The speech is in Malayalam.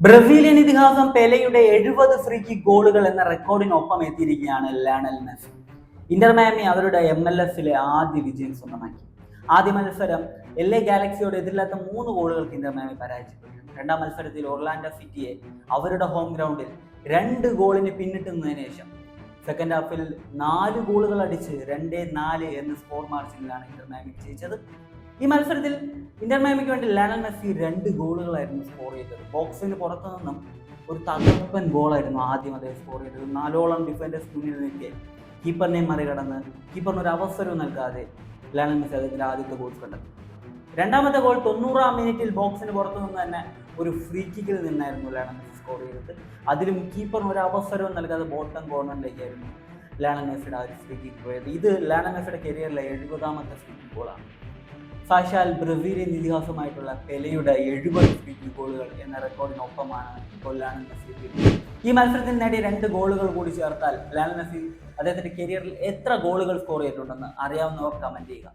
ബ്രസീലിയൻ ഇതിഹാസം പെലെയുടെ 70 ഫ്രീ കിക്ക് ഗോളുകൾ എന്ന റെക്കോർഡിനൊപ്പം എത്തിയിരിക്കുകയാണ് ലയണൽ മെസ്സി. ഇന്റർ മയാമി അവരുടെ MLS-ലെ ആദ്യ വിജയം സ്വന്തമാക്കി. ആദ്യ മത്സരം LA ഗാലക്സിയോട് എതിരില്ലാത്ത 3 ഗോളുകൾക്ക് ഇന്റർ മയാമി പരാജയപ്പെട്ടു. രണ്ടാം മത്സരത്തിൽ ഒർലാൻഡോ സിറ്റിയെ അവരുടെ ഹോം ഗ്രൗണ്ടിൽ 2 ഗോളിന് പിന്നിട്ടുന്നതിന് ശേഷം സെക്കൻഡ് ഹാഫിൽ 4 ഗോളുകൾ അടിച്ച് 2-4 എന്ന സ്കോർ മാർജിനിലാണ് ഇന്റർ മയാമി ജയിച്ചത്. ഈ മത്സരത്തിൽ ഇന്റർ മയാമിക്ക് വേണ്ടി ലയണൽ മെസ്സി 2 ഗോളുകളായിരുന്നു സ്കോർ ചെയ്തത്. ബോക്സിന് പുറത്തു നിന്നും ഒരു തകർപ്പൻ ഗോളായിരുന്നു ആദ്യം അദ്ദേഹം സ്കോർ ചെയ്തത്. 4ഓളം ഡിഫൻഡേഴ്സ് മുന്നിൽ നിൽക്കെ കീപ്പറിനെ മറികടന്ന് കീപ്പറിന് ഒരു അവസരവും നൽകാതെ ലയണൽ മെസ്സി അദ്ദേഹത്തിന്റെ ആദ്യത്തെ ഗോൾ കണ്ടെത്തി. രണ്ടാമത്തെ ഗോൾ 90-ാം മിനിറ്റിൽ ബോക്സിന് പുറത്തു നിന്ന് തന്നെ ഒരു ഫ്രീ കിക്കിൽ നിന്നായിരുന്നു ലയണൽ മെസ്സി സ്കോർ ചെയ്തത്. അതിലും കീപ്പറിന് ഒരു അവസരവും നൽകാതെ ബോട്ടം കോർണറിലേക്കായിരുന്നു ലയണൽ മെസ്സിയുടെ ആ ഒരു ഫ്രീ കിക്ക് പോയത്. ഇത് ലയണൽ മെസ്സിയുടെ കരിയറിലെ 70ാമത്തെ ഫ്രീ കിക്ക് ഗോളാണ്. സാക്ഷാൽ ബ്രസീലിയൻ ഇതിഹാസമായിട്ടുള്ള പെലെയുടെ 70 ഫ്രീ കിക്ക് ഗോളുകൾ എന്ന റെക്കോർഡിനൊപ്പമാണ് ഇപ്പോൾ ലയണൽ മെസ്സി. ഈ മത്സരത്തിൽ നേടിയ 2 ഗോളുകൾ കൂടി ചേർത്താൽ ലയണൽ മെസ്സി അദ്ദേഹത്തിന്റെ കരിയറിൽ എത്ര ഗോളുകൾ സ്കോർ ചെയ്തിട്ടുണ്ടെന്ന് അറിയാവുന്നവർ കമന്റ് ചെയ്യുക.